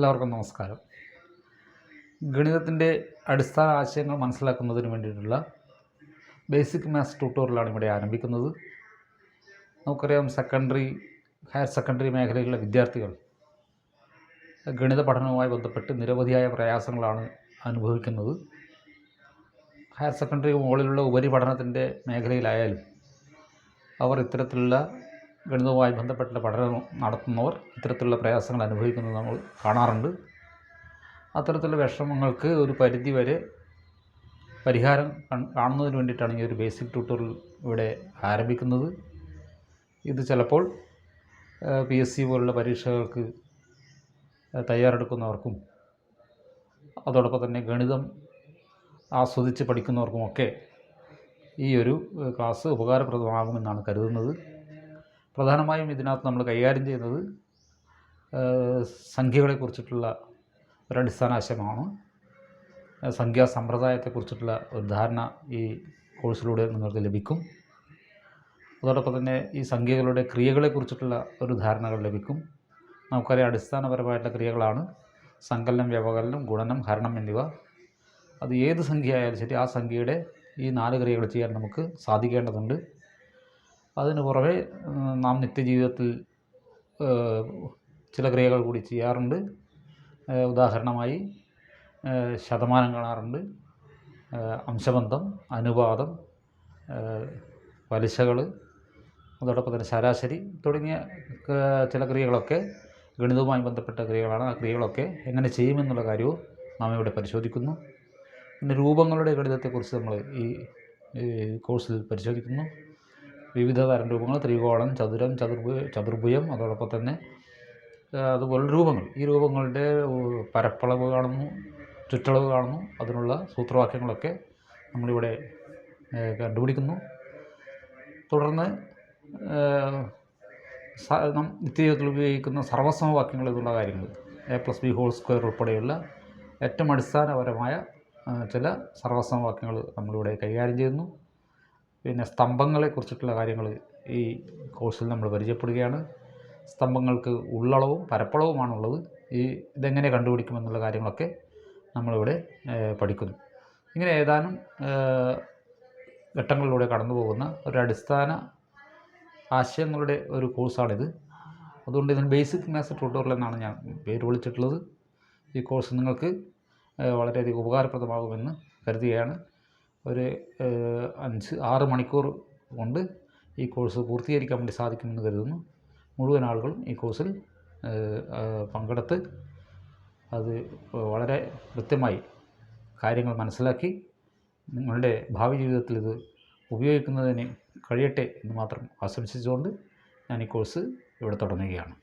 എല്ലാവർക്കും നമസ്കാരം. ഗണിതത്തിൻ്റെ അടിസ്ഥാന ആശയങ്ങൾ മനസ്സിലാക്കുന്നതിന് വേണ്ടിയിട്ടുള്ള ബേസിക് മാത്സ് ട്യൂട്ടോറിയലാണ് ഇവിടെ ആരംഭിക്കുന്നത്. നമുക്കറിയാം, ഹയർ സെക്കൻഡറി മേഖലയിലുള്ള വിദ്യാർത്ഥികൾ ഗണിത പഠനവുമായി ബന്ധപ്പെട്ട് നിരവധിയായ പ്രയാസങ്ങളാണ് അനുഭവിക്കുന്നത്. ഹയർ സെക്കൻഡറി മുകളിലുള്ള ഉപരിപഠനത്തിൻ്റെ മേഖലയിലായാലും അവർ ഇത്തരത്തിലുള്ള ഗണിതവുമായി ബന്ധപ്പെട്ട പഠനം നടത്തുന്നവർ ഇത്തരത്തിലുള്ള പ്രയാസങ്ങൾ അനുഭവിക്കുന്നത് നമ്മൾ കാണാറുണ്ട്. അത്തരത്തിലുള്ള വിഷമങ്ങൾക്ക് ഒരു പരിധി വരെ പരിഹാരം കാണുന്നതിന് വേണ്ടിയിട്ടാണ് ഈ ഒരു ബേസിക് ട്യൂട്ടോറിയൽ ഇവിടെ ആരംഭിക്കുന്നത്. ഇത് ചിലപ്പോൾ PSC പോലുള്ള പരീക്ഷകൾക്ക് തയ്യാറെടുക്കുന്നവർക്കും അതോടൊപ്പം തന്നെ ഗണിതം ആസ്വദിച്ച് പഠിക്കുന്നവർക്കുമൊക്കെ ഈ ഒരു ക്ലാസ് ഉപകാരപ്രദമാകുമെന്നാണ് കരുതുന്നത്. പ്രധാനമായും ഇതിനകത്ത് നമ്മൾ കൈകാര്യം ചെയ്യുന്നത് സംഖ്യകളെക്കുറിച്ചിട്ടുള്ള ഒരടിസ്ഥാന ആശയമാണ്. സംഖ്യാസമ്പ്രദായത്തെക്കുറിച്ചിട്ടുള്ള ഒരു ധാരണ ഈ കോഴ്സിലൂടെ നിങ്ങൾക്ക് ലഭിക്കും. അതോടൊപ്പം തന്നെ ഈ സംഖ്യകളുടെ ക്രിയകളെക്കുറിച്ചിട്ടുള്ള ഒരു ധാരണകൾ ലഭിക്കും. നമുക്കറിയാം, അടിസ്ഥാനപരമായിട്ടുള്ള ക്രിയകളാണ് സങ്കലനം, വ്യവകലനം, ഗുണനം, ഹരണം എന്നിവ. അത് ഏത് സംഖ്യ ആയാലും ശരി, ആ സംഖ്യയുടെ ഈ 4 ക്രിയകൾ ചെയ്യാൻ നമുക്ക് സാധിക്കേണ്ടതുണ്ട്. അതിന് പുറമെ നാം നിത്യജീവിതത്തിൽ ചില ക്രിയകൾ കൂടി ചെയ്യാറുണ്ട്. ഉദാഹരണമായി ശതമാനം കാണാറുണ്ട്, അംശബന്ധം, അനുപാതം, പലിശകൾ, അതോടൊപ്പം തന്നെ ശരാശരി തുടങ്ങിയ ചില ക്രിയകളൊക്കെ ഗണിതവുമായി ബന്ധപ്പെട്ട ക്രിയകളാണ്. ആ ക്രിയകളൊക്കെ എങ്ങനെ ചെയ്യുമെന്നുള്ള കാര്യവും നാം ഇവിടെ പരിശോധിക്കുന്നു. പിന്നെ രൂപങ്ങളുടെ ഗണിതത്തെക്കുറിച്ച് നമ്മൾ ഈ കോഴ്സിൽ പരിശോധിക്കുന്നു. വിവിധ തരം രൂപങ്ങൾ, ത്രികോണം, ചതുരം, ചതുർഭുജം, അതോടൊപ്പം തന്നെ അതുപോലെ രൂപങ്ങൾ. ഈ രൂപങ്ങളുടെ പരപ്പളവ് കാണുന്നു, ചുറ്റളവ് കാണുന്നു. അതിനുള്ള സൂത്രവാക്യങ്ങളൊക്കെ നമ്മളിവിടെ കണ്ടുപിടിക്കുന്നു. തുടർന്ന് നിത്യജീവിതത്തിൽ ഉപയോഗിക്കുന്ന സർവ്വസമവാക്യങ്ങൾ എന്നുള്ള കാര്യങ്ങൾ, a+b² ഉൾപ്പെടെയുള്ള ഏറ്റവും അടിസ്ഥാനപരമായ ചില സർവ്വസമവാക്യങ്ങൾ നമ്മളിവിടെ കൈകാര്യം ചെയ്യുന്നു. പിന്നെ സ്തംഭങ്ങളെക്കുറിച്ചിട്ടുള്ള കാര്യങ്ങൾ ഈ കോഴ്സിൽ നമ്മൾ പരിചയപ്പെടുകയാണ്. സ്തംഭങ്ങൾക്ക് ഉള്ളളവും പരപ്പളവുമാണുള്ളത്. ഇതെങ്ങനെ കണ്ടുപിടിക്കുമെന്നുള്ള കാര്യങ്ങളൊക്കെ നമ്മളിവിടെ പഠിക്കുന്നു. ഇങ്ങനെ ഏതാനും ഘട്ടങ്ങളിലൂടെ കടന്നു പോകുന്ന ഒരു അടിസ്ഥാന ആശയങ്ങളുടെ ഒരു കോഴ്സാണിത്. അതുകൊണ്ട് ഇതിന് ബേസിക് മാത്സ് ട്യൂട്ടോറിയൽ എന്നാണ് ഞാൻ പേര് വിളിച്ചിട്ടുള്ളത്. ഈ കോഴ്സ് നിങ്ങൾക്ക് വളരെയധികം ഉപകാരപ്രദമാകുമെന്ന് കരുതുകയാണ്. ഒരു 5-6 മണിക്കൂർ കൊണ്ട് ഈ കോഴ്സ് പൂർത്തീകരിക്കാൻ വേണ്ടി സാധിക്കുമെന്ന് കരുതുന്നു. മുഴുവൻ ആളുകളും ഈ കോഴ്സിൽ പങ്കെടുത്ത് അത് വളരെ കൃത്യമായി കാര്യങ്ങൾ മനസ്സിലാക്കി നിങ്ങളുടെ ഭാവി ജീവിതത്തിൽ ഇത് ഉപയോഗിക്കുന്നതിന് കഴിയട്ടെ എന്ന് മാത്രം ആശംസിച്ചുകൊണ്ട് ഞാൻ ഈ കോഴ്സ് ഇവിടെ തുടങ്ങുകയാണ്.